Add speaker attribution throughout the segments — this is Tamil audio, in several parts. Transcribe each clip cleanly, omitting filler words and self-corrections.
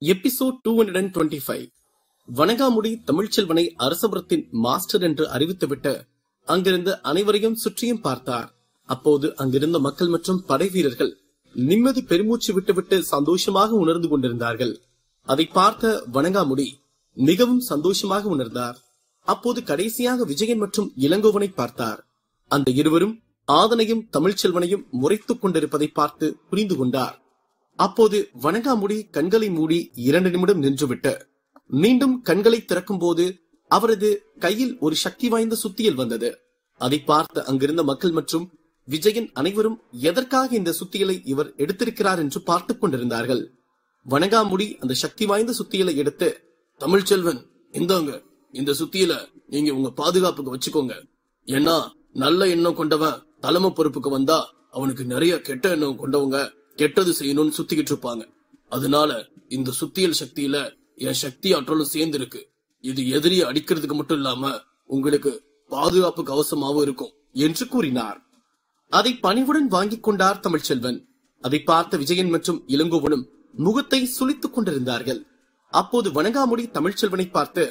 Speaker 1: எபிசோட் 225. வணங்காமுடி தமிழ்ச்செல்வனை அரசபுரத்தின் மாஸ்டர் என்று அறிவித்துவிட்டு அங்கிருந்து அனைவரையும் சுற்றியும் பார்த்தார். அப்போது அங்கிருந்த மக்கள் மற்றும் படை வீரர்கள் நிம்மதி பெருமூச்சு விட்டுவிட்டு சந்தோஷமாக உணர்ந்து கொண்டிருந்தார்கள். அதை பார்த்த வணங்காமுடி மிகவும் சந்தோஷமாக உணர்ந்தார். அப்போது கடைசியாக விஜயன் மற்றும் இளங்கோவனை பார்த்தார். அந்த இருவரும் ஆதனையும் தமிழ்ச்செல்வனையும் முறைத்துக் கொண்டிருப்பதை பார்த்து புரிந்து கொண்டார். அப்போது வணங்காமுடி கண்களை மூடி 2 நிமிடம் நின்றுவிட்டு மீண்டும் கண்களை திறக்கும் போது அவரது கையில் ஒரு சக்தி வாய்ந்த சுத்தியல் வந்தது. அதை பார்த்த அங்கிருந்த மக்கள் மற்றும் விஜயன் அனைவரும் எதற்காக இந்த சுத்தியலை இவர் எடுத்திருக்கிறார் என்று பார்த்துக் கொண்டிருந்தார்கள். வணங்காமுடி அந்த சக்தி வாய்ந்த சுத்தியலை எடுத்து, தமிழ்ச்செல்வன், இந்தாங்க, இந்த சுத்தியலை நீங்க உங்க பாதுகாப்புக்கு வச்சுக்கோங்க. ஏன்னா நல்ல எண்ணம் கொண்டவன் தலைமை பொறுப்புக்கு வந்தா அவனுக்கு நிறைய கெட்ட எண்ணம் கொண்டவங்க கெட்டது செய்யணும்னு சுத்திக்கிட்டு இருப்பாங்க. அதனால இந்த சுத்தியல் சக்தியில என் சக்தி ஆற்றலும் சேர்ந்து இருக்கு. இது எதிரியை அடிக்கிறதுக்கு மட்டும் இல்லாம உங்களுக்கு பாதுகாப்பு கவசமாவும் இருக்கும் என்று கூறினார். அதை பணிவுடன் வாங்கிக் கொண்டார் தமிழ்ச்செல்வன். அதை பார்த்த விஜயன் மற்றும் இளங்கோவனும் முகத்தை சுளித்துக் கொண்டிருந்தார்கள். அப்போது வணங்காமுடி தமிழ்ச்செல்வனை பார்த்து,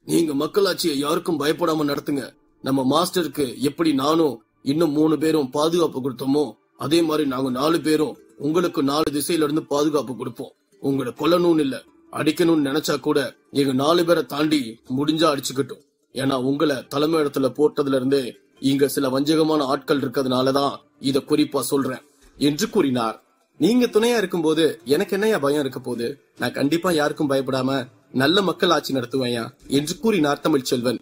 Speaker 1: நீங்க மக்களாட்சியை யாருக்கும் பயப்படாம நடத்துங்க. நம்ம மாஸ்டருக்கு எப்படி நானும் இன்னும் 3 பேரும் பாதுகாப்பு கொடுத்தோமோ அதே மாதிரி நாங்க 4 பேரும் உங்களுக்கு 4 திசையில இருந்து பாதுகாப்பு கொடுப்போம். உங்களை கொல்லணும்னு இல்ல, அடிக்கணும்னு நினைச்சா கூட எங்க 4 பேரை தாண்டி முடிஞ்சா அடிச்சுக்கிட்டோம். ஏன்னா உங்களை தலைமை இடத்துல போட்டதுல இருந்தே இங்க சில வஞ்சகமான ஆட்கள் இருக்கிறதுனாலதான் இத குறிப்பா சொல்றேன் என்று கூறினார். நீங்க துணையா இருக்கும் போது எனக்கு என்னையா பயம் இருக்க போது? நான் கண்டிப்பா யாருக்கும் பயப்படாம நல்ல மக்கள் ஆட்சி நடத்துவேயா என்று கூறினார் தமிழ்ச்செல்வன்.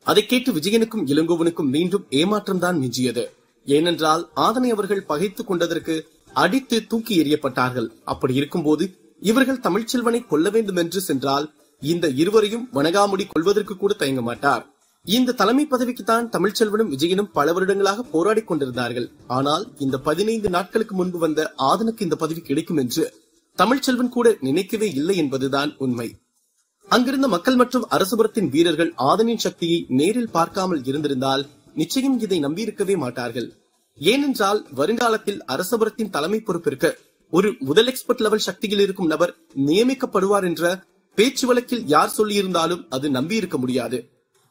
Speaker 1: அதை கேட்டு விஜயனுக்கும் இளங்கோவனுக்கும் மீண்டும் ஏமாற்றம் தான் மிஞ்சியது. ஏனென்றால் ஆதனை அவர்கள் பகைத்துக் கொண்டதற்கு அடித்து தூக்கி எறியப்பட்டார்கள். அப்படி இருக்கும்போது இவர்கள் தமிழ்ச்செல்வனை கொல்ல வேண்டும் என்று சென்றால் இந்த இருவரையும் வணங்காமுடி கொள்வதற்கு கூட தயங்க மாட்டார். இந்த தலைமை பதவிக்கு தான் தமிழ்ச்செல்வனும் விஜயனும் பல வருடங்களாக போராடி கொண்டிருந்தார்கள். ஆனால் இந்த 15 நாட்களுக்கு முன்பு வந்த ஆதனுக்கு இந்த பதவி கிடைக்கும் என்று தமிழ்ச்செல்வன் கூட நினைக்கவே இல்லை என்பதுதான் உண்மை. அங்கிருந்த மக்கள் மற்றும் அரசபுரத்தின் வீரர்கள் ஆதனின் சக்தியை நேரில் பார்க்காமல் இருந்திருந்தால் நிச்சயம் இதை நம்பியிருக்கவே மாட்டார்கள். ஏனென்றால் வருங்காலத்தில் அரசபுரத்தின் தலைமை பொறுப்பிற்கு ஒரு முதல் எக்ஸ்பர்ட் லெவல் சக்தியில் இருக்கும் நபர் நியமிக்கப்படுவார் என்ற பேச்சு வழக்கில் யார் சொல்லியிருந்தாலும் அது நம்பியிருக்க முடியாது.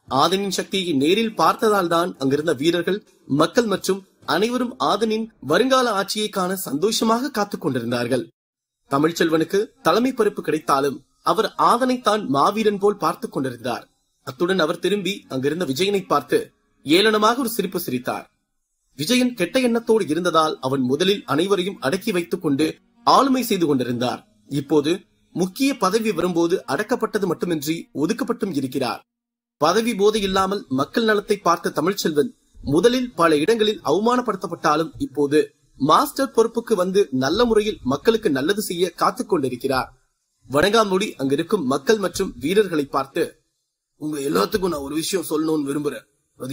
Speaker 1: ஆதனின் சக்தியை நேரில் பார்த்ததால் தான் அங்கிருந்த வீரர்கள், மக்கள் மற்றும் அனைவரும் ஆதனின் வருங்கால ஆட்சியை காண சந்தோஷமாக காத்துக் கொண்டிருந்தார்கள். தமிழ்ச்செல்வனுக்கு தலைமை பொறுப்பு கிடைத்தாலும் அவர் ஆதனை தான் மாவீரன் போல் பார்த்துக் கொண்டிருந்தார். அத்துடன் அவர் திரும்பி அங்கிருந்த விஜயனை பார்த்து ஏளனமாக ஒரு சிரிப்பு சிரித்தார். விஜயன் கெட்ட எண்ணத்தோடு இருந்ததால் அவன் முதலில் அனைவரையும் அடக்கி வைத்துக் கொண்டு ஆளுமை செய்து கொண்டிருந்தார். இப்போது முக்கிய பதவி வரும்போது அடக்கப்பட்டது மட்டுமின்றி ஒதுக்கப்பட்டும் இருக்கிறார். பதவி போதை இல்லாமல் மக்கள் நலத்தை பார்த்த தமிழ்ச்செல்வன் முதலில் பல இடங்களில் அவமானப்படுத்தப்பட்டாலும் இப்போது மாஸ்டர் பொறுப்புக்கு வந்து நல்ல முறையில் மக்களுக்கு நல்லது செய்ய காத்துக் கொண்டிருக்கிறார். வணங்காமுடி அங்கிருக்கும் மக்கள் மற்றும் வீரர்களை பார்த்து, உங்க எல்லாத்துக்கும் நான் ஒரு விஷயம் சொல்லணும்னு விரும்புறேன். அது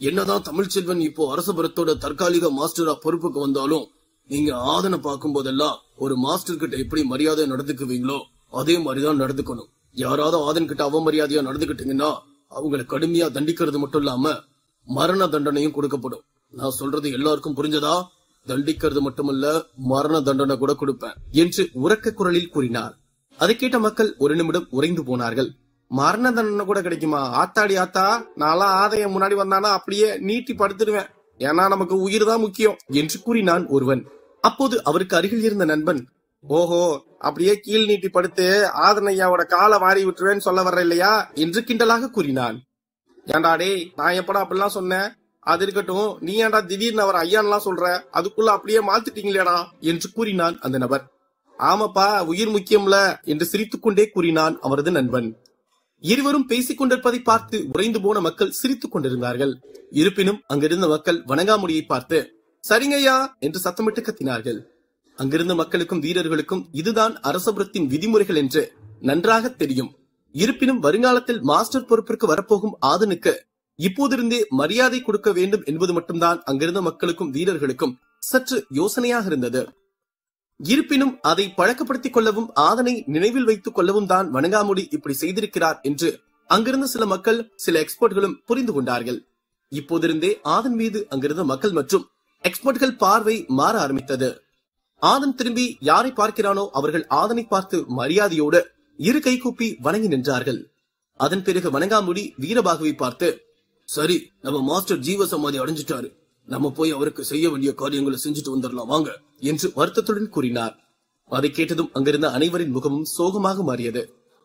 Speaker 1: என்னதான் தமிழ்ச்செல்வன் இப்போ அரசபுரத்தோட தற்காலிக மாஸ்டரா பொறுப்புக்கு வந்தாலும் நீங்க ஆதனை பார்க்கும் போதெல்லாம் ஒரு மாஸ்டர் கிட்ட எப்படி மரியாதை நடந்துக்குவீங்களோ அதே மாதிரிதான் நடந்துக்கணும். யாராவது ஆதன் கிட்ட அவமரியாதையா நடந்துகிட்டீங்கன்னா அவங்களை கடுமையா தண்டிக்கிறது மட்டும் இல்லாம மரண தண்டனையும் கொடுக்கப்படும். நான் சொல்றது எல்லாருக்கும் புரிஞ்சதா? தண்டிக்கிறது மட்டுமல்ல, மரண தண்டனை கூட கொடுப்பேன் என்று உரக்க குரலில் கூறினார். அதை கேட்ட மக்கள் 1 நிமிடம் உறைந்து போனார்கள். மரண தண்டனை கூட கிடைக்குமா? ஆத்தாடி ஆத்தா, நான்லாம் ஆதாயம் முன்னாடி வந்தானா அப்படியே நீட்டி படுத்துடுவேன். ஏன்னா நமக்கு உயிர் தான் முக்கியம் என்று கூறினான் ஒருவன். அப்போது அவருக்கு அருகில் இருந்த நண்பன், ஓஹோ, அப்படியே கீழ் நீட்டி படுத்து ஆதனையாவோட காலை வாரி விட்டுருவேன்னு சொல்ல வர்ற இல்லையா என்று கிண்டலாக கூறினான். ஏண்டா டே, நான் எப்படா அப்படிலாம் சொன்னேன்? அது இருக்கட்டும், நீ ஏன்டா திடீர்னு அவர் ஐயான்லாம் சொல்ற? அதுக்குள்ள அப்படியே மாத்திட்டீங்களேடா என்று கூறினான் அந்த நபர். ஆமாப்பா, உயிர் முக்கியம்ல என்று சிரித்துக் கொண்டே கூறினான் அவரது நண்பன். இருவரும் பேசிக் கொண்டிருப்பதை பார்த்து உறைந்து போன மக்கள் சிரித்துக் கொண்டிருந்தார்கள். இருப்பினும் அங்கிருந்த மக்கள் வணங்காமுடியை பார்த்து சரிங்கய்யா என்று சத்தமிட்டு கத்தினார்கள். அங்கிருந்த மக்களுக்கும் வீரர்களுக்கும் இதுதான் அரசபுரத்தின் விதிமுறைகள் என்று நன்றாக தெரியும். இருப்பினும் வருங்காலத்தில் மாஸ்டர் பொறுப்பிற்கு வரப்போகும் ஆதனுக்கு இப்போதிருந்தே மரியாதை கொடுக்க வேண்டும் என்பது மட்டும்தான் அங்கிருந்த மக்களுக்கும் வீரர்களுக்கும் சற்று யோசனையாக இருந்தது. இருப்பினும் அதை பழக்கப்படுத்திக் கொள்ளவும் ஆதனை நினைவில் வைத்துக் கொள்ளவும் தான் வணங்காமுடி இப்படி செய்திருக்கிறார் என்று அங்கிருந்த சில மக்கள், சில எக்ஸ்பர்ட்களும் புரிந்து கொண்டார்கள். இப்போதிருந்தே ஆதன் மீது அங்கிருந்த மக்கள் மற்றும் எக்ஸ்பர்ட்கள் பார்வை மாற ஆரம்பித்தது. ஆதன் திரும்பி யாரை பார்க்கிறானோ அவர்கள் ஆதனை பார்த்து மரியாதையோடு இரு கைகூப்பி வணங்கி நின்றார்கள். அதன் பிறகு வணங்காமுடி வீரபாகுவை பார்த்து, சரி, நம்ம மாஸ்டர் ஜீவ சமாதி அடைஞ்சிட்டாரு, நம்ம போய் அவருக்கு செய்ய வேண்டிய காரியங்களை செஞ்சுட்டு வந்துடலாம் வாங்க என்று வருத்தத்துடன் கூறினார். அதை கேட்டதும் அங்கிருந்த அனைவரின் முகமும் சோகமாக மாறியது.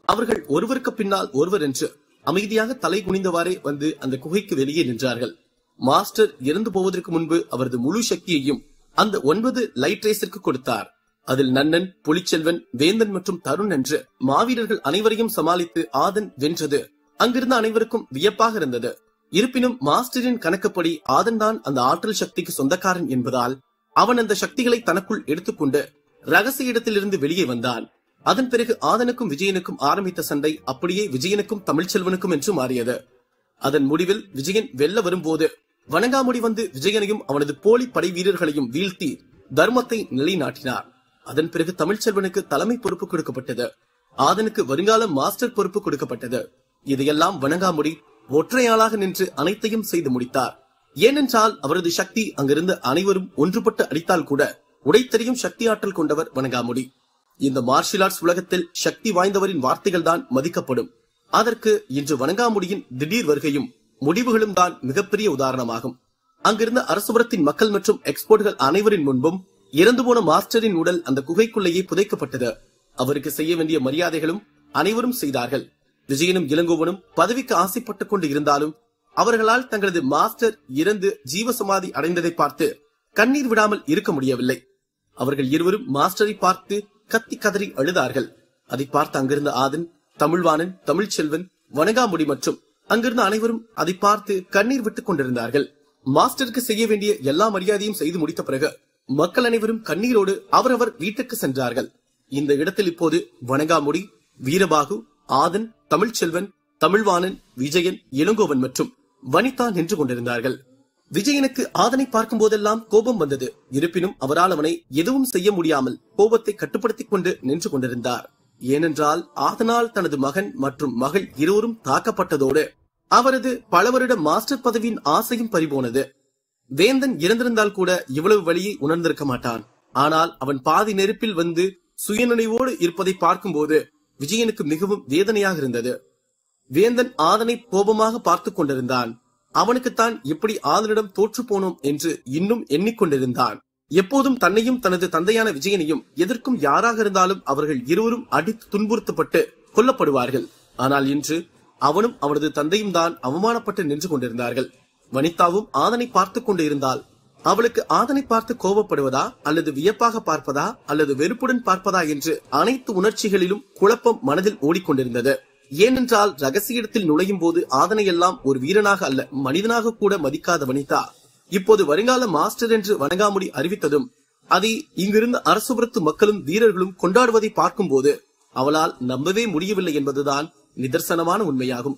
Speaker 1: அவர்கள் ஒருவருக்கு பின்னால் ஒருவர் என்று அமைதியாக தலை குனிந்தவாறே வந்து அந்த குகைக்கு வெளியே நின்றார்கள். மாஸ்டர் இறந்து போவதற்கு முன்பு அவரது முழு சக்தியையும் அந்த 9 லைட் ரேஸிற்கு கொடுத்தார். அதில் நன்னன், புலிச்செல்வன், வேந்தன் மற்றும் தருண் என்று மாவீரர்கள் அனைவரையும் சமாளித்து ஆதன் வென்றது அங்கிருந்த அனைவருக்கும் வியப்பாக இருந்தது. இருப்பினும் மாஸ்டரின் கணக்குப்படி ஆதன் தான் அந்த ஆற்றல் சக்திக்கு சொந்தக்காரன் என்பதால் அவன் அந்த சக்திகளை தனக்குள் எடுத்துக்கொண்டு ரகசிய இடத்திலிருந்து வெளியே வந்தான். அதன் பிறகு ஆதனுக்கும் விஜயனுக்கும் ஆரம்பித்த சண்டை அப்படியே விஜயனுக்கும் தமிழ்ச்செல்வனுக்கும் என்று மாறியது. அதன் முடிவில் விஜயன் வெல்ல வரும்போது வணங்காமுடி வந்து விஜயனையும் அவனது போலி படை வீரர்களையும் வீழ்த்தி தர்மத்தை நிலைநாட்டினார். அதன் பிறகு தமிழ்ச்செல்வனுக்கு தலைமை பொறுப்பு கொடுக்கப்பட்டது. ஆதனுக்கு வருங்கால மாஸ்டர் பொறுப்பு கொடுக்கப்பட்டது. இதையெல்லாம் வணங்காமுடி ஒற்றையாளாக நின்று அனைத்தையும் செய்து முடித்தார். ஏனென்றால் அவரது சக்தி அங்கிருந்து அனைவரும் ஒன்றுபட்டு அடித்தால் கூட உடைத்தெறியும் சக்தி ஆற்றல் கொண்டவர் வணங்காமுடி. இந்த மார்ஷியல் ஆர்ட்ஸ் உலகத்தில் சக்தி வாய்ந்தவரின் வார்த்தைகள் தான் மதிக்கப்படும். அதற்கு இன்று வணங்காமுடியின் திடீர் வருகையும் முடிவுகளும் தான் மிகப்பெரிய உதாரணமாகும். அங்கிருந்த அரசுபுரத்தின் மக்கள் மற்றும் எக்ஸ்போர்ட்கள் அனைவரின் முன்பும் இறந்து போன மாஸ்டரின் உடல் அந்த குகைக்குள்ளேயே புதைக்கப்பட்டது. அவருக்கு செய்ய வேண்டிய மரியாதைகளும் அனைவரும் செய்தார்கள். விஜயனும் இளங்கோவனும் பதவிக்கு ஆசைப்பட்டுக் கொண்டு இருந்தாலும் அவர்களால் தங்களது மாஸ்டர் இறந்து ஜீவசமாதி அடைந்ததை பார்த்து கண்ணீர் விடாமல் இருக்க முடியவில்லை. அவர்கள் இருவரும் மாஸ்டரை பார்த்து கத்தி கதறி அழுதார்கள். அதை பார்த்து அங்கிருந்த ஆதன், தமிழ்வாணன், தமிழ்ச்செல்வன், வணங்காமுடி மற்றும் அங்கிருந்த அனைவரும் அதை பார்த்து கண்ணீர் விட்டுக் கொண்டிருந்தார்கள். மாஸ்டருக்கு செய்ய வேண்டிய எல்லா மரியாதையும் செய்து முடித்த பிறகு மக்கள் அனைவரும் கண்ணீரோடு அவரவர் வீட்டுக்கு சென்றார்கள். இந்த இடத்தில் இப்போது வணங்காமுடி, வீரபாகு, ஆதன், தமிழ்ச்செல்வன், தமிழ்வாணன், விஜயன், இளங்கோவன் மற்றும் வனிதா நின்று கொண்டிருந்தார்கள். விஜயனுக்கு ஆதனை பார்க்கும் போதெல்லாம் கோபம் வந்தது. இருப்பினும் அவரால் அவனை எதுவும் செய்ய முடியாமல் கோபத்தை கட்டுப்படுத்திக் கொண்டு நின்று கொண்டிருந்தார். ஏனென்றால் ஆதனால் தனது மகன் மற்றும் மகள் இருவரும் தாக்கப்பட்டதோடு அவரது பல வருட மாஸ்டர் பதவியின் ஆசையும் பறிபோனது. வேந்தன் இறந்திருந்தால் கூட இவ்வளவு வழியை உணர்ந்திருக்க மாட்டான். ஆனால் அவன் பாதி நெருப்பில் வந்து சுயநினைவோடு இருப்பதை பார்க்கும் போது விஜயனுக்கு மிகவும் வேதனையாக இருந்தது. வேந்தன் ஆதனை கோபமாக பார்த்துக் கொண்டிருந்தான். அவனுக்குத்தான் எப்படி ஆதனிடம் தோற்று போனோம் என்று இன்னும் எண்ணிக்கொண்டிருந்தான். எப்போதும் தன்னையும் தனது தந்தையான விஜயனையும் எதற்கும் யாராக இருந்தாலும் அவர்கள் இருவரும் அடித்து துன்புறுத்தப்பட்டு கொல்லப்படுவார்கள். ஆனால் இன்று அவனும் அவனது தந்தையும் தான் அவமானப்பட்டு நின்று கொண்டிருந்தார்கள். வனிதாவும் ஆதனை பார்த்துக் கொண்டு இருந்தால் அவளுக்கு ஆதனை பார்த்து கோபப்படுவதா அல்லது வியப்பாக பார்ப்பதா அல்லது வெறுப்புடன் பார்ப்பதா என்று அனைத்து உணர்ச்சிகளிலும் குழப்பம் மனதில் ஓடிக்கொண்டிருந்தது. ஏனென்றால் ரகசிய இடத்தில் நுழையும் போது ஆதனை எல்லாம் ஒரு வீரனாக அல்ல மனிதனாக கூட மதிக்காத வனிதா இப்போது வருங்கால மாஸ்டர் என்று வணங்காமுடி அறிவித்ததும் அதை இங்கிருந்த அரசுபுரத்து மக்களும் வீரர்களும் கொண்டாடுவதை பார்க்கும் போது அவளால் நம்பவே முடியவில்லை என்பதுதான் நிதர்சனமான உண்மையாகும்.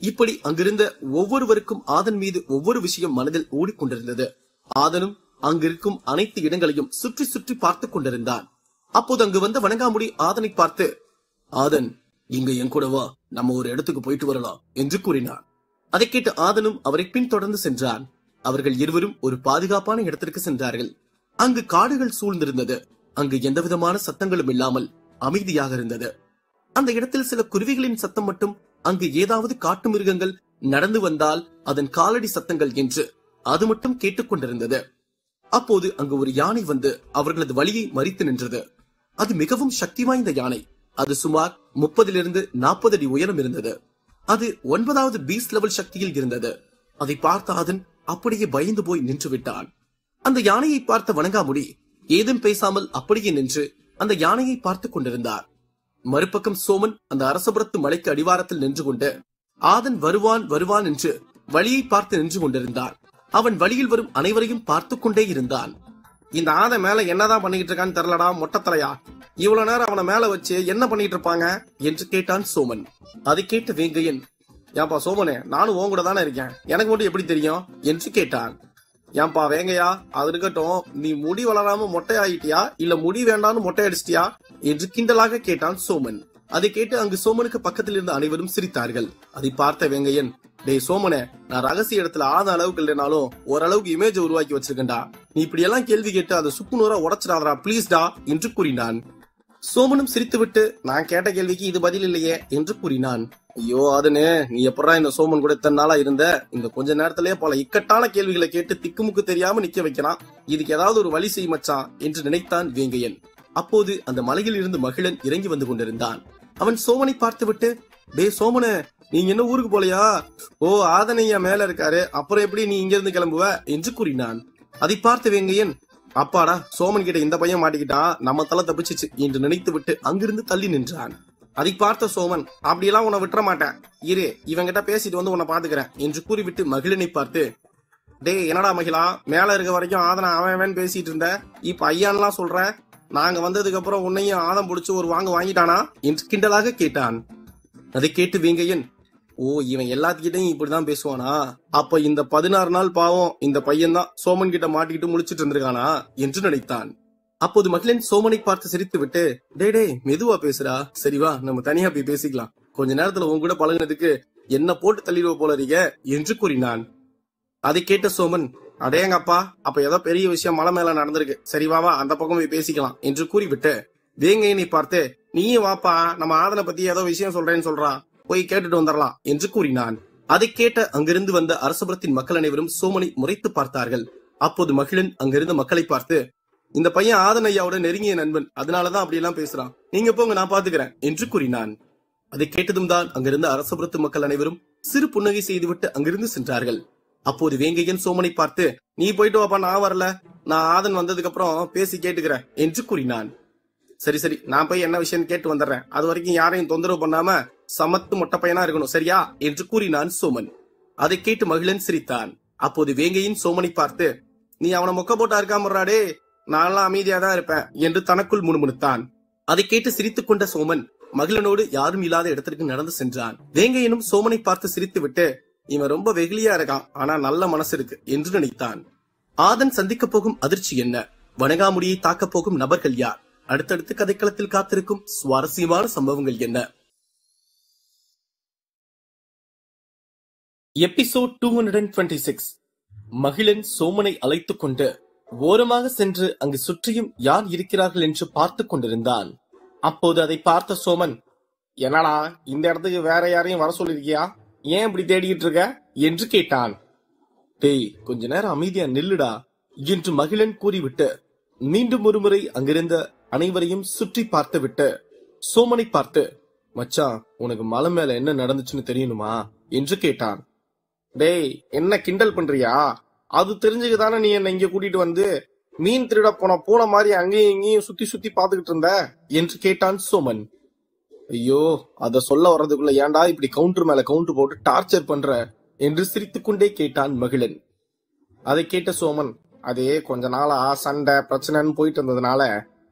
Speaker 1: இப்படி அங்கிருந்த ஒவ்வொருவருக்கும் ஆதன் மீது ஒவ்வொரு விஷயம் மனதில் ஓடிக்கொண்டிருந்தது. ஆதனும் அங்கிருக்கும் அனைத்து இடங்களையும் சுற்றி சுற்றி பார்த்துக் கொண்டிருந்தான். அப்போது அங்கு வந்த வணங்காமுடி ஆதனை பார்த்து, ஆதன், இங்க என் கூட வா, நம்ம ஒரு இடத்துக்கு போயிட்டு வரலாம் என்று கூறினார். அதை கேட்டு ஆதனும் அவரை பின்தொடர்ந்து சென்றான். அவர்கள் இருவரும் ஒரு பாதுகாப்பான இடத்திற்கு சென்றார்கள். அங்கு காடுகள் சூழ்ந்திருந்தது. அங்கு எந்தவிதமான சத்தங்களும் இல்லாமல் அமைதியாக இருந்தது. அந்த இடத்தில் சில குருவிகளின் சத்தம் மட்டும், அங்கு ஏதாவது காட்டு மிருகங்கள் நடந்து வந்தால் அதன் காலடி சத்தங்கள் என்று அது மட்டும் கேட்டுக்கொண்டிருந்தது. அப்போது அங்கு ஒரு யானை வந்து அவர்களது வழியை மறித்து நின்றது. அது மிகவும் சக்தி வாய்ந்த யானை. அது சுமார் 30 to 40 அடி உயரம் இருந்தது. அது 9வது பீஸ் லெவல் சக்தியில் இருந்தது. அதை பார்த்த ஆதன் அப்படியே பயந்து போய் நின்று விட்டான். அந்த யானையை பார்த்த வணங்காமுடி ஏதும் பேசாமல் அப்படியே நின்று அந்த யானையை பார்த்துக் கொண்டிருந்தார். மறுபக்கம் சோமன் அந்த அரசபுரத்து மலைக்கு அடிவாரத்தில் நின்று கொண்டு ஆதன் வருவான் வருவான் என்று வழியை பார்த்து நின்று கொண்டிருந்தான். அவன் வழியில் வரும் அனைவரையும் பார்த்து கொண்டே இருந்தான். இந்த ஆதன் மேல என்னதான் பண்ணிட்டு இருக்கான்னு தெரியலடா மொட்டத்தலையா, இவ்வளவு நேரம் அவனை மேல வச்சு என்ன பண்ணிட்டு இருப்பாங்க என்று கேட்டான் சோமன். அதை கேட்ட வேங்கையன், ஏன்பா சோமனே, நானும் உன் கூட தானே இருக்கேன், எனக்கு மட்டும் எப்படி தெரியும் என்று கேட்டான். ஏன்பா வேங்கையா, அது இருக்கட்டும், நீ முடி வளராம மொட்டை ஆயிட்டியா இல்ல முடி வேண்டான்னு மொட்டை அடிச்சிட்டியா என்று கிண்டலாக கேட்டான் சோமன். அதை கேட்டு அங்கு சோமனுக்கு பக்கத்தில் இருந்த அனைவரும் சிரித்தார்கள். அதை பார்த்த வேங்கையன், டேய் சோமனே, நான் ரகசிய இடத்துல ஆத அளவுக்கு இல்லைனாலும் ஓரளவுக்கு இமேஜ் உருவாக்கி வச்சிருக்கேன்டா. நீ இப்படி எல்லாம் கேள்வி கேட்டு அதை சுக்குநூறா உடைச்சிடாதடா பிளீஸ்டா என்று கூறினான். சோமனும் சிரித்துவிட்டு, நான் கேட்ட கேள்விக்கு இது பதில் இல்லையே என்று கூறினான். ஐயோ ஆதனே, நீ எப்படா இந்த சோமன் கூட இத்தனை நாளா இருந்த? இந்த கொஞ்ச நேரத்திலேயே பல இக்கட்டான கேள்விகளை கேட்டு திக்குமுக்கு தெரியாம நிக்க வைக்கிறான். இதுக்கு ஏதாவது ஒரு வழி செய் மச்சான் என்று நினைத்தான் வேங்கையன். அப்போது அந்த மலையில் இருந்து மகிழன் இறங்கி வந்து கொண்டிருந்தான். அவன் சோமனை பார்த்துவிட்டு, டே சோமனே, நீங்க என்ன ஊருக்கு போலையா? ஓ, ஆதனையா மேல இருக்காரு, அப்புறம் எப்படி நீ இங்க இருந்து கிளம்புவ என்று கூறினான். அதை பார்த்த வேங்கையன், அப்பாடா, சோமன் கிட்ட இந்த பையன் மாட்டிக்கிட்டான், நம்ம தலை தப்பிச்சிச்சு என்று நினைத்து விட்டு அங்கிருந்து தள்ளி நின்றான். அதை பார்த்த சோமன், அப்படியெல்லாம் உன்னை விட்டுற மாட்டேன், இரு இவங்கிட்ட பேசிட்டு வந்து உன்னை பாத்துக்கிறேன் என்று கூறிவிட்டு மகிழனை பார்த்து, டே என்னடா மகிழா, மேல இருக்க வரைக்கும் ஆதனை அவன் பேசிட்டு இருந்த, இப்ப ஐயான்லாம் சொல்ற, நாங்க வந்ததுக்கு அப்புறம் உன்னையும் ஆதம் புடிச்சு ஒரு வாங்கிட்டானா என்று கிண்டலாக கேட்டான். அதை கேட்டு வேங்கையன், ஓ இவன் எல்லாத்துக்கிட்டையும் இப்படிதான் பேசுவானா? அப்ப இந்த 16 நாள் பாவம் இந்த பையன் தான் சோமன் கிட்ட மாட்டிக்கிட்டு முழிச்சிட்டு இருந்திருக்கானா என்று நினைத்தான். அப்போது மகிழன் சோமனை பார்த்து சிரித்து விட்டு, டே மெதுவா பேசுறா, சரி வா நம்ம தனியா போய் பேசிக்கலாம், கொஞ்ச நேரத்துல உன் கூட பழகினதுக்கு என்ன போட்டு தள்ளிடுவ போல இருக்க என்று கூறினான். அதை கேட்ட சோமன், அடேங்கப்பா, அப்ப ஏதோ பெரிய விஷயம் மலை மேல நடந்திருக்கு, சரி வா அந்த பக்கம் போய் பேசிக்கலாம் என்று கூறிவிட்டு வேங்கையனை பார்த்து, நீயும் வாப்பா, நம்ம ஆதனை பத்தி ஏதோ விஷயம் சொல்றேன்னு சொல்றான், போய் கேட்டுட்டு வந்துடலாம் என்று கூறினான். அதை கேட்ட அங்கிருந்து வந்த அரசபுரத்தின் மக்கள் அனைவரும் சோமனை முறைத்து பார்த்தார்கள். அப்போது மகிழன் அங்கிருந்த மக்களை பார்த்து, இந்த பையன் ஆதன் ஐயாவோட நெருங்கிய நண்பன், அதனாலதான் அப்படி எல்லாம் பேசுறான், நீங்க போங்க நான் பாத்துக்கிறேன் என்று கூறினான். அதை கேட்டதும் தான் அங்கிருந்த அரசபுரத்து மக்கள் அனைவரும் சிறு புன்னகை செய்துவிட்டு அங்கிருந்து சென்றார்கள். அப்போது வேங்கையன் சோமனை பார்த்து, நீ போயிட்டு வாப்பா, நான் வரல, நான் ஆதன் வந்ததுக்கு அப்புறம் பேசி கேட்டுக்கிறேன் என்று கூறினான். சரி நான் போய் என்ன விஷயம் கேட்டு வந்துடுறேன், அது வரைக்கும் யாரையும் தொந்தரவு பண்ணாம சமத்து மொட்டை பையனா இருக்கணும், சரியா என்று கூறினான் சோமன். அதை கேட்டு மகிழன் சிரித்தான். அப்போது வேங்கையின் சோமனை பார்த்து, நீ அவனை மொக்க போட்டா இருக்காமறாடே, நான்லாம் அமைதியா தான் இருப்பேன் என்று தனக்குள் முணுமுணுத்தான். அதை கேட்டு சிரித்துக் கொண்ட சோமன் மகிழனோடு யாரும் இல்லாத இடத்திற்கு நடந்து சென்றான். வேங்கையனும் சோமனை பார்த்து சிரித்து விட்டு, இவன் ரொம்ப வெகுளியா இருக்கான், ஆனா நல்ல மனசு இருக்கு என்று நினைத்தான். ஆதன் சந்திக்க போகும் அதிர்ச்சி என்ன? வணங்காமுடியை தாக்க போகும் நபர்கள் யார்? அடுத்தடுத்து கதைக்களத்தில் காத்திருக்கும் சுவாரஸ்யமான சம்பவங்கள் என்ன? எபிசோட் 226. மகிழன் சோமனை அழைத்துக் கொண்டு ஓரமாக சென்று அங்கு சுற்றியும் யார் இருக்கிறார்கள் என்று பார்த்துக் கொண்டிருந்தான். அப்போது அதை பார்த்த சோமன், என்னடா இந்த இடத்துக்கு வேற யாரையும் வர சொல்லிருக்கியா, ஏன் இப்படி தேடிக்கிட்டு இருக்க என்று கேட்டான். டேய் கொஞ்ச நேரம் அமைதியா நில்லுடா என்று மகிழன் கூறிவிட்டு மீண்டும் ஒருமுறை அங்கிருந்த அனைவரையும் சுற்றி பார்த்து விட்டு சோமனை பார்த்து, மச்சான் உனக்கு மலை மேல என்ன நடந்துச்சுன்னு தெரியணுமா என்று கேட்டான். டேய் என்ன கிண்டல் பண்றியா? அது தெரிஞ்சுக்கதானே நீ என்ன இங்க கூட்டிட்டு வந்து மீன் திருட போன பூனை மாதிரி அங்கேயும் இங்கேயும் சுத்தி சுத்தி பாத்துக்கிட்டு இருந்த என்று கேட்டான் சோமன். ஐயோ, அத சொல்ல வர்றதுக்குள்ள ஏன்டா இப்படி கவுண்டர் மேல கவுண்டர் போட்டு டார்ச்சர் பண்ற என்று சிரித்துக் கொண்டே கேட்டான் மகிழன். அதை கேட்ட சோமன், அதே கொஞ்ச நாளா சண்டை பிரச்சனைன்னு போயிட்டு இருந்ததுனால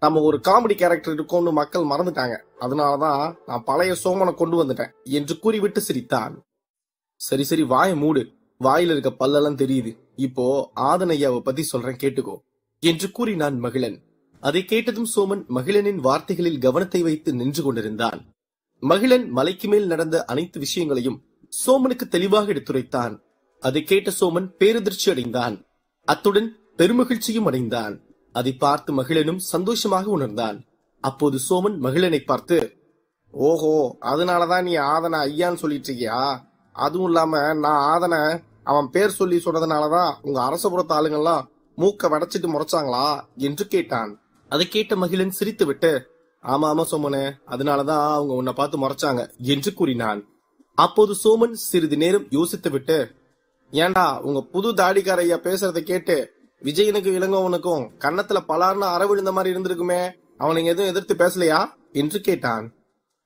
Speaker 1: நம்ம ஒரு காமெடி கேரக்டர் இருக்கோம்னு மக்கள் மறந்துட்டாங்க, அதனாலதான் நான் பழைய சோமனை கொண்டு வந்துட்டேன் என்று கூறிவிட்டு சிரித்தான். சரி வாய மூடு, வாயில இருக்க பல்லெல்லாம் தெரியுது, இப்போ ஆதன் ஐயாவை பத்தி சொல்றேன் கேட்டுக்கோ என்று கூறினான் மகிழன். அதை கேட்டதும் சோமன் மகிழனின் வார்த்தைகளில் கவனத்தை வைத்து நின்று கொண்டிருந்தான். மகிழன் மலைக்கு மேல் நடந்த அனைத்து விஷயங்களையும் சோமனுக்கு தெளிவாக எடுத்துரைத்தான். அதை கேட்ட சோமன் பேரதிர்ச்சி அடைந்தான். அத்துடன் பெருமகிழ்ச்சியும் அடைந்தான். அதை பார்த்து மகிழனும் சந்தோஷமாக உணர்ந்தான். அப்போது சோமன் மகிழனை பார்த்து, ஓஹோ, அதனாலதான் நீ ஆதனை ஐயான்னு சொல்லிட்டு இருக்கியா? அதுவும் இல்லாம நான் ஆதனை அவன் பேர் சொல்லி சொன்னதுனாலதான் உங்க அரசபுரத்து ஆளுங்கெல்லாம் மூக்க வடைச்சிட்டு முறைச்சாங்களா என்று கேட்டான். அதை கேட்ட மகிழன் சிரித்து விட்டு, ஆமா சோமனே, அதனாலதான் அவங்க உன்னை பார்த்து முறைச்சாங்க என்று கூறினான். அப்போது சோமன் சிறிது நேரம் யோசித்து விட்டு, ஏண்டா உங்க புது தாடிக்கார ஐயா பேசுறதை கேட்டு விஜயனுக்கு இளங்கோவனுக்கும் கன்னத்துல பலார்னு அற விழுந்த மாதிரி இருந்திருக்குமே, அவனுங்க எதுவும் எதிர்த்து பேசலையா என்று கேட்டான்.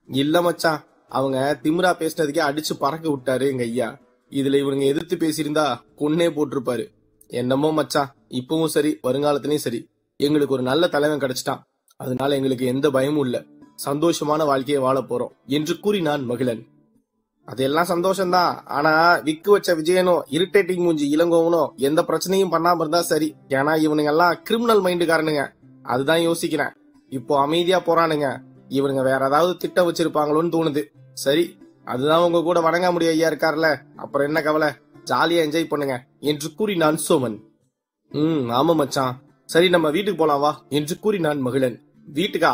Speaker 1: இல்ல மச்சான், அவங்க திமிரா பேசினதுக்கே அடிச்சு பறக்க விட்டாரு எங்க ஐயா, இதுல இவனுங்க எதிர்த்து பேசியிருந்தா கொன்னே போட்டிருப்பாரு. என்னமோ மச்சான், இப்பவும் சரி வருங்காலத்திலயும் சரி எங்களுக்கு ஒரு நல்ல தலைவன் கிடைச்சிட்டான், அதனால எங்களுக்கு எந்த பயமும் இல்ல, சந்தோஷமான வாழ்க்கையை வாழ போறோம் என்று கூறினான் மகிழன். அதெல்லாம் சந்தோஷம்தான், ஆனா விக்கு வச்ச விஜயனும் இரிட்டேட்டிங் மூஞ்சி இளங்கோவனும் எந்த பிரச்சனையும் பண்ணாம இருந்தா சரி, ஏன்னா இவனுங்க எல்லாம் கிரிமினல் மைண்டுக்காரனுங்க, அதுதான் யோசிக்கிறேன். இப்போ அமைதியா போறானுங்க, இவனுங்க வேற ஏதாவது திட்டம் வச்சிருப்பாங்களோன்னு தோணுது. சரி
Speaker 2: அதுதான் உங்க கூட வணங்காமுடி ஐயா இருக்கார்ல, அப்புறம் என்ன கவலை, ஜாலியா என்ஜாய் பண்ணுங்க என்று கூறினான் சோமன். ஆமா மச்சான், சரி நம்ம வீட்டுக்கு போலாம் வா என்று கூறினான் மகிழன். வீட்டுக்கா?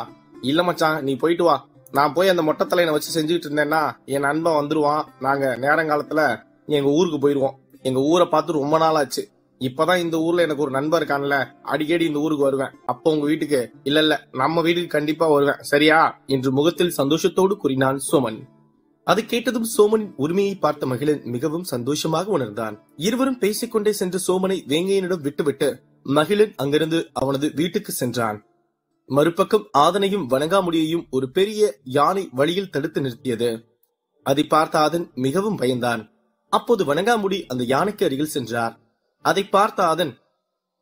Speaker 2: இல்ல மச்சான், நீ போயிட்டு வா. நான் போய் அந்த மொட்டை தலையனை வச்சு செஞ்சுட்டு இருந்தேன்னா என் நண்பன் வந்துருவான். நாங்க நேரங்காலத்துல எங்க ஊருக்கு போயிருவோம். எங்க ஊரை பார்த்து ரொம்ப நாள் ஆச்சு. இப்பதான் இந்த ஊர்ல எனக்கு ஒரு நண்பர் இருக்கான்ல, அடிக்கடி இந்த ஊருக்கு வருவேன். அப்போ உங்க வீட்டுக்கு இல்ல நம்ம வீட்டுக்கு கண்டிப்பா வருவேன், சரியா என்று முகத்தில் சந்தோஷத்தோடு கூறினான் சோமன். அதை கேட்டதும் சோமனின் உரிமையை பார்த்த மகிழன் மிகவும் சந்தோஷமாக உணர்ந்தான். இருவரும் பேசிக்கொண்டே சென்று சோமனை வேங்கையனிடம் விட்டுவிட்டு மகிழன் அங்கிருந்து அவனது வீட்டுக்கு சென்றான். மறுபக்கம் ஆதனையும் வணங்காமுடியையும் ஒரு பெரிய யானை வழியில் தடுத்து நிறுத்தியது. அதை பார்த்த ஆதன் மிகவும் பயந்தான். அப்போது வணங்காமுடி அந்த யானைக்கு அருகில் சென்றார். அதை பார்த்த ஆதன்,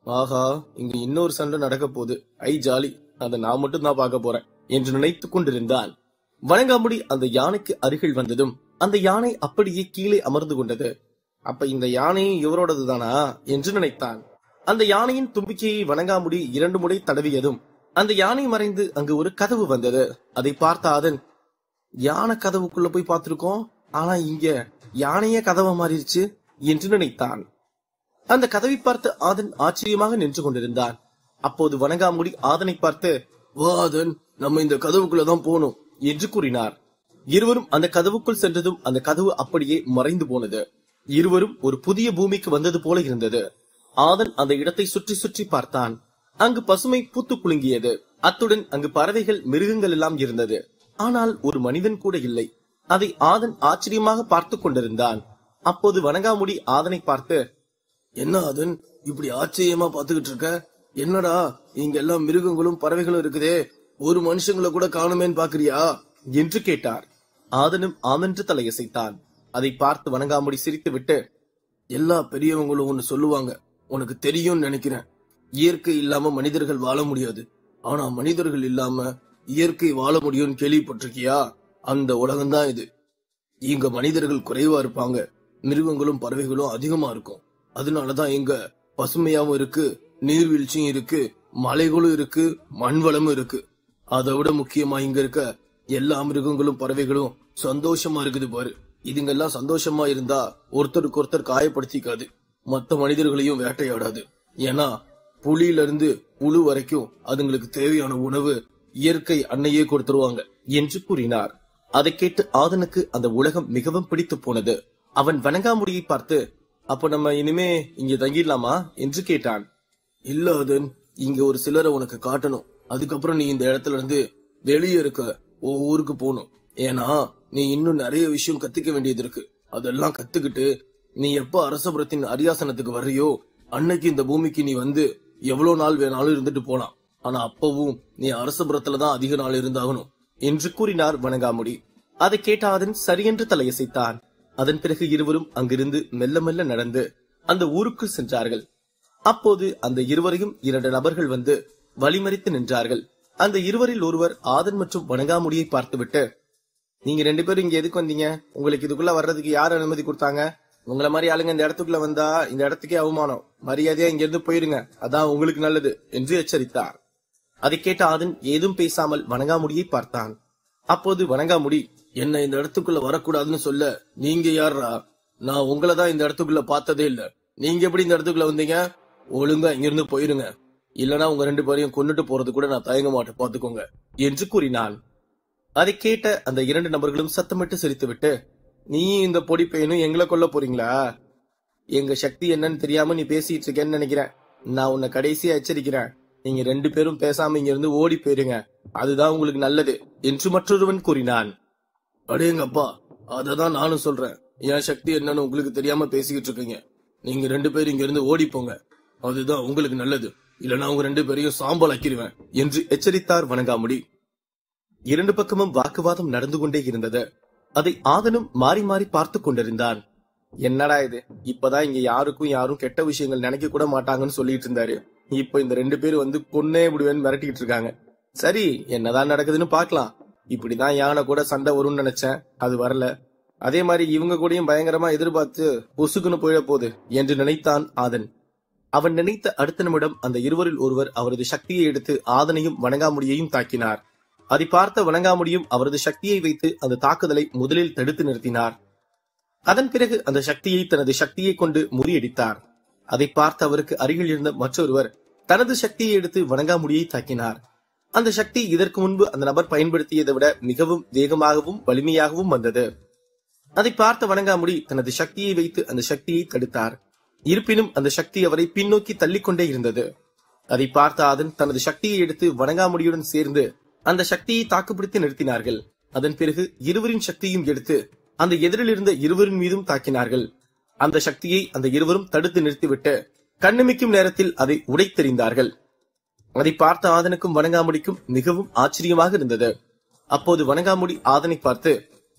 Speaker 2: ஆஹா, இங்கு இன்னொரு சண்டை நடக்க போகுது, ஐ ஜாலி, அதை நான் மட்டும் தான் பார்க்க போறேன் என்று நினைத்துக் கொண்டிருந்தான். வணங்காமுடி அந்த யானைக்கு அருகில் வந்ததும் அந்த யானை அப்படியே கீழே அமர்ந்து கொண்டது. அப்ப இந்த யானையும் இவரோடது தானா என்று நினைத்தான். அந்த யானையின் தும்பிக்கையை வணங்காமுடி 2 முறை தடவியதும் அந்த யானை மறைந்து அங்கு ஒரு கதவு வந்தது. அதை பார்த்த ஆதன், யானை கதவுக்குள்ள போய் பார்த்திருக்கோம், ஆனா இங்க யானையே கதவை மாறிடுச்சு என்று நினைத்தான். அந்த கதவை பார்த்து ஆதன் ஆச்சரியமாக நின்று கொண்டிருந்தான். அப்போது வணங்காமுடி ஆதனை பார்த்து, வா ஆதன், நம்ம இந்த கதவுக்குள்ளதான் போனோம் என்று கூறினார். இருவரும் அந்த கதவுக்குள் சென்றதும் அந்த கதவு அப்படியே மறைந்து போனது. இருவரும் ஒரு புதிய பூமிக்கு வந்தது போல இருந்தது. ஆதன் அந்த இடத்தை சுற்றி சுற்றி பார்த்தான். அங்கு பசுமை பூத்து குலுங்கியது. அத்துடன் அங்கு பறவைகள், மிருகங்கள் எல்லாம் இருந்தது. ஆனால் ஒரு மனிதன் கூட இல்லை. அதை ஆதன் ஆச்சரியமாக பார்த்து கொண்டிருந்தான். அப்போது வணங்காமுடி ஆதனை பார்த்து, என்ன ஆதன், இப்படி ஆச்சரியமா பாத்துக்கிட்டு இருக்க? என்னடா இங்க எல்லாம் மிருகங்களும் பறவைகளும் இருக்குதே, ஒரு மனுஷங்களை கூட காணுமேன்னு பாக்குறியா என்று கேட்டார். ஆதனும் ஆமென்று தலையசைத்தான். அதை பார்த்து வணங்காமுடி சிரித்து விட்டு, எல்லா பெரியவங்களும் ஒண்ணு சொல்லுவாங்க, உனக்கு தெரியும்னு நினைக்கிறேன். இயற்கை இல்லாம மனிதர்கள் வாழ முடியாது, ஆனா மனிதர்கள் இல்லாம இயற்கை வாழ முடியும்னு கேள்விப்பட்டிருக்கியா? அந்த உலகம்தான் இது. இங்க மனிதர்கள் குறைவா இருப்பாங்க, மிருகங்களும் பறவைகளும் அதிகமா இருக்கும். அதனாலதான் இங்க பசுமையாவும் இருக்கு, நீர்வீழ்ச்சியும் இருக்கு, மலைகளும் இருக்கு, மண் வளமும் இருக்கு. அதை விட முக்கியமா இங்க இருக்க எல்லா மிருகங்களும் பறவைகளும் சந்தோஷமா இருக்குது பாரு. இதுங்கெல்லாம் சந்தோஷமா இருந்தா ஒருத்தருக்கு ஒருத்தர் காயப்படுத்திக்காது, மத்த மனிதர்களையும் வேட்டையாடாது. ஏன்னா புலியில இருந்து புழு வரைக்கும் அதுங்களுக்கு தேவையான உணவு இயற்கை அன்னையே கொடுத்துருவாங்க என்று கூறினார். அதை கேட்டு ஆதனுக்கு அந்த உலகம் மிகவும் பிடித்து போனது. அவன் வணங்காமுடியை பார்த்து, அப்ப நம்ம இனிமே இங்க தங்கிடலாமா என்று கேட்டான். இல்ல ஆதன், இங்க ஒரு சிலரை உனக்கு காட்டணும். அதுக்கப்புறம் நீ இந்த இடத்துல இருந்து வெளியே இருக்க ஊருக்கு போகணும். ஏன்னா நீ இன்னும் நிறைய விஷயம் கத்துக்க வேண்டியது இருக்கு. அதெல்லாம் கத்துக்கிட்டு நீ எப்ப அரசபுரத்தின் அரியாசனத்துக்கு வர்றியோ அன்னைக்கு இந்த பூமிக்கு நீ வந்து எவ்வளவு நாள் வேணாலும் இருந்துட்டு போலாம். ஆனா அப்பவும் நீ அரசபுரத்துலதான் அதிக நாள் இருந்தாகணும் என்று கூறினார் வணங்காமுடி. அதை கேட்ட ஆதன் சரியென்று தலையசைத்தான். அதன் பிறகு இருவரும் அங்கிருந்து மெல்ல மெல்ல நடந்து அந்த ஊருக்குள் சென்றார்கள். அப்போது அந்த இருவரையும் 2 நபர்கள் வந்து வழிமறித்து நின்றார்கள். அந்த இருவரில் ஒருவர் ஆதன் மற்றும் வணங்காமுடியை பார்த்துவிட்டு, நீங்க 2 பேரும் இங்க எதுக்கு வந்தீங்க? உங்களுக்கு இதுக்குள்ள வர்றதுக்கு யார் அனுமதி கொடுத்தாங்க? உங்களை மாதிரி ஆளுங்க இந்த இடத்துக்குள்ள வந்தா இந்த இடத்துக்கே அவமானம். மரியாதையா இங்க இருந்து போயிருங்க, அதான் உங்களுக்கு நல்லது என்று எச்சரித்தார். அதை கேட்ட ஆதன் ஏதும் பேசாமல் வணங்காமுடியை பார்த்தான். அப்போது வணங்காமுடி, என்ன இந்த இடத்துக்குள்ள வரக்கூடாதுன்னு சொல்ல நீங்க யாரா? நான் உங்களதான் இந்த இடத்துக்குள்ள பார்த்ததே இல்ல. நீங்க எப்படி இந்த இடத்துக்குள்ள வந்தீங்க? ஒழுங்கா இங்கிருந்து போயிருங்க, இல்லனா உங்க 2 பேரையும் கொன்னுட்டு போறது கூட நான் தயங்க மாட்டேன், பாத்துக்கோங்க என்று கூறினான். அதை கேட்ட அந்த 2 நபர்களும் சத்தமிட்டு சிரித்துவிட்டு, நீ இந்த பொடி பையனும் எங்களை கொல்ல போறீங்களா? எங்க சக்தி என்னன்னு தெரியாம நீ பேசிட்டு இருக்கேன்னு நினைக்கிறேன். நான் உன்னை கடைசியா எச்சரிக்கிறேன், நீங்க 2 பேரும் பேசாம இங்க இருந்து ஓடி போயிருங்க, அதுதான் உங்களுக்கு நல்லது என்று மற்றொருவன் கூறினான். அடேங்கப்பா, அததான் நானும் சொல்றேன். என் சக்தி என்னன்னு உங்களுக்கு தெரியாம பேசிக்கிட்டு இருக்கீங்க. நீங்க 2 பேரும் இங்க இருந்து ஓடி போங்க, அதுதான் உங்களுக்கு நல்லது, இல்லனா உங்க 2 பேரையும் சாம்பல் ஆக்கிடுவேன் என்று எச்சரித்தார் வணங்காமுடி. 2 பக்கமும் வாக்குவாதம் நடந்து கொண்டே இருந்தது. அதை ஆதனும் மாறி மாறி பார்த்து கொண்டிருந்தான். என்னடா இது, இப்பதான் இங்க யாருக்கும் யாரும் கெட்ட விஷயங்கள் நினைக்க கூட மாட்டாங்கன்னு சொல்லிட்டு இருந்தாரு. இப்ப இந்த 2 பேரும் வந்து கொன்னே விடுவேன்னு மிரட்டிட்டு இருக்காங்க. சரி, என்னதான் நடக்குதுன்னு பாக்கலாம். இப்படிதான் யானை கூட சண்டை வரும்னு நினைச்சேன், அது வரல. அதே மாதிரி இவங்க கூடயும் பயங்கரமா எதிர்பார்த்து பொசுக்குன்னு போயிட போகுது என்று நினைத்தான் ஆதன். அவன் நினைத்த அடுத்த நிமிடம் அந்த இருவரில் ஒருவர் அவரது சக்தியை எடுத்து ஆதனையும் வணங்காமுடியையும் தாக்கினார். அதை பார்த்த வணங்காமுடியும் அவரது சக்தியை வைத்து அந்த தாக்குதலை முதலில் தடுத்து நிறுத்தினார். அதன் பிறகு அந்த சக்தியை தனது சக்தியை கொண்டு முறியடித்தார். அதை பார்த்து அவருக்கு அருகில் இருந்த மற்றொருவர் தனது சக்தியை எடுத்து வணங்காமுடியை தாக்கினார். அந்த சக்தி இதற்கு முன்பு அந்த நபர் பயன்படுத்தியதை விட மிகவும் வேகமாகவும் வலிமையாகவும் வந்தது. அதை பார்த்த வணங்காமுடி தனது சக்தியை வைத்து அந்த சக்தியை தடுத்தார். இருப்பினும் அந்த சக்தி அவரை பின்னோக்கி தள்ளிக்கொண்டே இருந்தது. அதை பார்த்த ஆதன் தனது சக்தியை எடுத்து வணங்காமுடியுடன் சேர்ந்து அந்த சக்தியை தாக்குப்பிடித்து நிறுத்தினார்கள். அதன் பிறகு இருவரின் சக்தியும் எடுத்து அந்த எதிரில் இருந்த இருவரின் மீதும் தாக்கினார்கள். அந்த சக்தியை அந்த இருவரும் தடுத்து நிறுத்திவிட்டு கண்ணிமைக்கும் நேரத்தில் அதை உடைத்தெறிந்தார்கள். அதை பார்த்த ஆதனுக்கும் வணங்காமுடிக்கும் மிகவும் ஆச்சரியமாக இருந்தது. அப்போது வணங்காமுடி ஆதனை பார்த்து,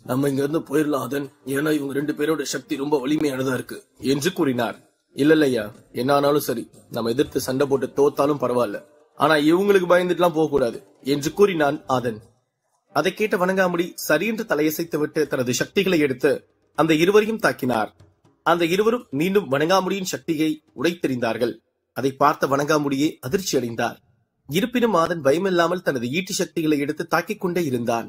Speaker 2: நம்ம இங்க இருந்து போயிடலாம் ஆதன், ஏன்னா இவங்க 2 பேரோட சக்தி ரொம்ப வலிமையானதா இருக்கு என்று கூறினார். இல்லையா, என்ன ஆனாலும் சரி, நம்ம எதிர்த்து சண்டை போட்டு தோத்தாலும் பரவாயில்ல, ஆனா இவங்களுக்கு பயந்துட்டுலாம் போக கூடாது என்று கூறினான் ஆதன். அதை கேட்ட வணங்காமுடி சரியென்று தலையசைத்து விட்டு தனது சக்திகளை எடுத்து அந்த இருவரையும் தாக்கினார். அந்த இருவரும் மீண்டும் வணங்காமுடியின் சக்தியை உடைத்தெறிந்தார்கள். அதை பார்த்த வணங்காமுடியே அதிர்ச்சி அடைந்தார். இருப்பினும் ஆதன் பயமில்லாமல் தனது ஈட்டி சக்திகளை எடுத்து தாக்கிக் கொண்டே இருந்தான்.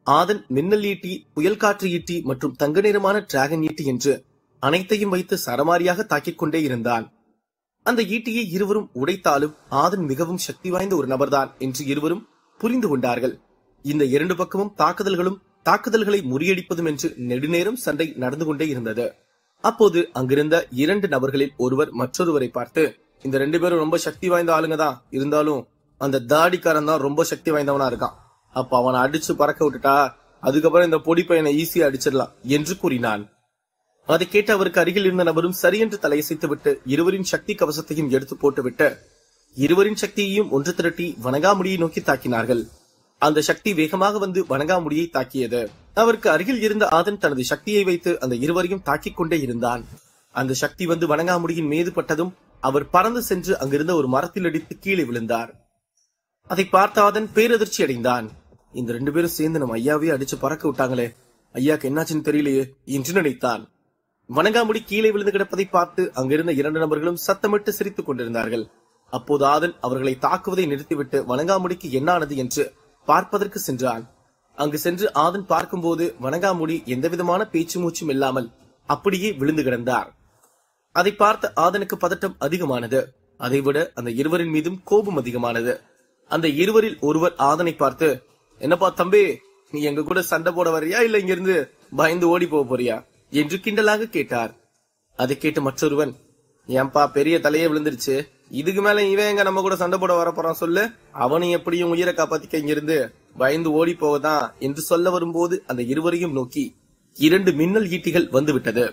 Speaker 2: ஆதன் மின்னல் ஈட்டி, புயல் காற்று ஈட்டி மற்றும் தங்க நிறமான டிராகன் ஈட்டி என்று அனைத்தையும் வைத்து சரமாரியாக தாக்கிக் கொண்டே இருந்தான். அந்த ஈட்டியை இருவரும் உடைத்தாலும் ஆதன் மிகவும் சக்தி வாய்ந்த ஒரு நபர்தான் என்று இருவரும் புரிந்து கொண்டார்கள். இந்த 2 பக்கமும் தாக்குதல்களை முறியடிப்பதும் என்று நெடுநேரம் சண்டை நடந்து கொண்டே இருந்தது. அப்போது அங்கிருந்த 2 நபர்களில் ஒருவர் மற்றொருவரை பார்த்து, இந்த 2 பேரும் ரொம்ப சக்தி வாய்ந்த ஆளுங்க தான், இருந்தாலும் அந்த தாடிக்காரன் தான் ரொம்ப சக்தி வாய்ந்தவனா இருக்கான். அப்ப அவனை அடிச்சு பறக்க விட்டுட்டா அதுக்கப்புறம் இந்த பொடி பையனை ஈஸியா அடிச்சிடலாம் என்று கூறினான். அதை கேட்டு அவருக்கு அருகில் இருந்த நபரும் சரியென்று தலையசைத்து விட்டு இருவரின் சக்தி கவசத்தையும் எடுத்து போட்டுவிட்டு இருவரின் சக்தியையும் ஒன்று திரட்டி வணங்காமுடியை நோக்கி தாக்கினார்கள். அந்த சக்தி வேகமாக வந்து வணங்காமுடியை தாக்கியது. அவருக்கு அருகில் இருந்த ஆதன் தனது சக்தியை வைத்து அந்த இருவரையும் தாக்கிக் கொண்டே இருந்தான். அந்த சக்தி வந்து வணங்காமுடியின் மீது பட்டதும் அவர் பறந்து சென்று அங்கிருந்த ஒரு மரத்தில் அடித்து கீழே விழுந்தார். அதை பார்த்த ஆதன் பேரதிர்ச்சி அடைந்தான். இந்த 2 பேரும் சேர்ந்து நம்ம ஐயாவே அடிச்சு பறக்க விட்டாங்களே, ஐயாக்கு என்னாச்சுன்னு தெரியலையே என்று நினைத்தான். வணங்காமுடி கீழே விழுந்து கிடப்பதை பார்த்து அங்கிருந்த 2 நபர்களும் சத்தமிட்டு சிரித்துக் கொண்டிருந்தார்கள். அப்போது ஆதன் அவர்களை தாக்குவதை நிறுத்திவிட்டு வணங்காமுடிக்கு என்னானது என்று பார்ப்பதற்கு சென்றான். அங்கு சென்று ஆதன் பார்க்கும்போது வணங்காமுடி எந்தவிதமான பேச்சு மூச்சும் இல்லாமல் அப்படியே விழுந்து கிடந்தார். அதை பார்த்த ஆதனுக்கு பதட்டம் அதிகமானது. அதைவிட அந்த இருவரின் மீதும் கோபம் அதிகமானது. அந்த இருவரில் ஒருவர் ஆதனை பார்த்து, என்னப்பா தம்பி, நீ எங்க கூட சண்டை போட வர்றியா இல்ல இங்கிருந்து பயந்து ஓடி போக போறியா என்று கிண்டலாக கேட்டார். அதை கேட்டு மற்றொருவன், ஏன்பா பெரிய தலையே விழுந்துருச்சு, இதுக்கு மேல இவன் எங்க நம்ம கூட சண்டை போட வர போறான் சொல்லு, அவனை எப்படியும் உயிரை காப்பாத்திக்க இங்கிருந்து பயந்து ஓடி போவதான் என்று சொல்ல வரும்போது அந்த இருவரையும் நோக்கி 2 மின்னல் ஈட்டிகள் வந்துவிட்டது.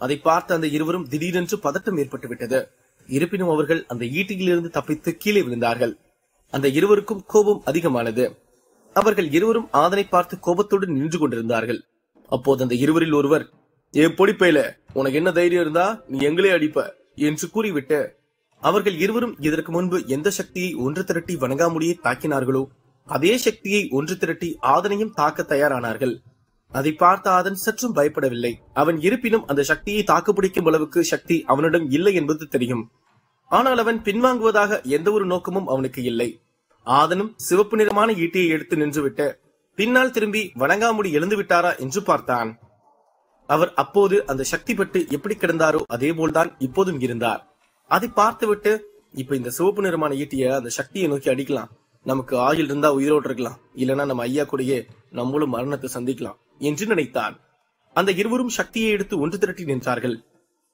Speaker 2: அதை பார்த்த அந்த இருவரும் திடீரென்று பதட்டம் ஏற்பட்டு விட்டது. இருப்பினும் அவர்கள் அந்த ஈட்டியிலிருந்து தப்பித்து கீழே விழுந்தார்கள். அந்த இருவருக்கும் கோபம் அதிகமானது. அவர்கள் இருவரும் ஆதனை பார்த்து கோபத்தோடு நின்று கொண்டிருந்தார்கள். அப்போது அந்த இருவரில் ஒருவர், ஏ பொடிப்பையில, உனக்கு என்ன தைரியம் இருந்தா நீ எங்களே அடிப்ப என்று கூறிவிட்டு அவர்கள் இருவரும் இதற்கு முன்பு எந்த சக்தியை ஒன்று திரட்டி வணங்காமுடியை தாக்கினார்களோ அதே சக்தியை ஒன்று திரட்டி ஆதனையும் தாக்க தயாரானார்கள். அதை பார்த்த ஆதன் சற்றும் பயப்படவில்லை. அவன் இருப்பினும் அந்த சக்தியை தாக்குப்பிடிக்கும் அளவுக்கு சக்தி அவனிடம் இல்லை என்பது தெரியும். ஆனால் அவன் பின்வாங்குவதாக எந்த ஒரு நோக்கமும் அவனுக்கு இல்லை. ஆதனும் சிவப்பு நிறமான ஈட்டியை எடுத்து நின்றுவிட்டு பின்னால் திரும்பி வணங்காமுடி எழுந்து விட்டாரா என்று பார்த்தான். அவர் அப்போது அந்த சக்தி பட்டு எப்படி கிடந்தாரோ அதே போல்தான் இப்போதும் இருந்தார். அதை பார்த்துவிட்டு, இப்ப இந்த சிவப்பு நிறமான ஈட்டிய அந்த சக்தியை நோக்கி அடிக்கலாம், நமக்கு ஆயுள் இருந்தா உயிரோடு இருக்கலாம், இல்லனா நம்ம ஐயா கூடயே நம்மளும் மரணத்தை சந்திக்கலாம் என்று நினைத்தான். அந்த இருவரும் சக்தியை எடுத்து ஒன்று திரட்டி நின்றார்கள்.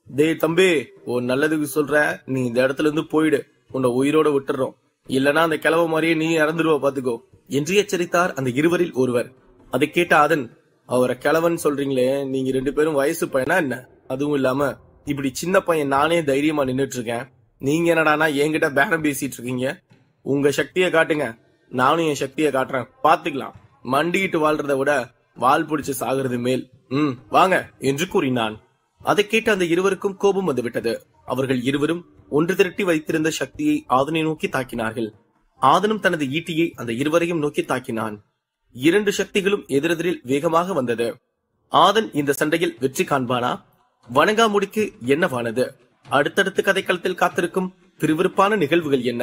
Speaker 2: டே தம்பி, ஒரு நல்லதுக்கு சொல்ற, நீ இந்த இடத்துல இருந்து போயிடு, உன்னை உயிரோட விட்டுறோம், இல்லனா அந்த கிழவ மாதிரியே நீ இறந்துருவ பாத்துக்கோ என்று எச்சரித்தார் அந்த இருவரில் ஒருவர். அதை கேட்ட ஆதன், அவரை கிழவன் சொல்றீங்களே, நீங்க 2 பேரும் வயசு பையனா என்ன, அதுவும் இல்லாம இப்படி சின்ன பையன் நானே தைரியமா நின்னுட்டு இருக்கேன், நீங்க என்னடானா என்கிட்ட பேரம் பேசிட்டு இருக்கீங்க, உங்க சக்தியை காட்டுங்க, நானும் என் சக்தியை காட்டுறேன், பாத்துக்கலாம், மண்டிக்கிட்டு வாழ்றதை விட வால் பிடிச்சு சாகுறது மேல், வாங்க என்று கூறினான். அதை கேட்டு அந்த இருவருக்கும் கோபம் வந்துவிட்டது. அவர்கள் இருவரும் ஒன்று திரட்டி வைத்திருந்த சக்தியை ஆதனை நோக்கி தாக்கினார்கள். ஆதனும் தனது ஈட்டியை அந்த இருவரையும் நோக்கி தாக்கினான். 2 சக்திகளும் எதிரெதிரில் வேகமாக வந்தது. ஆதன் இந்த சண்டையில் வெற்றி காண்பானா? வணங்காமுடிக்கு என்னவானது? அடுத்தடுத்த கதைக்களத்தில் காத்திருக்கும் விறுவிறுப்பான நிகழ்வுகள் என்ன?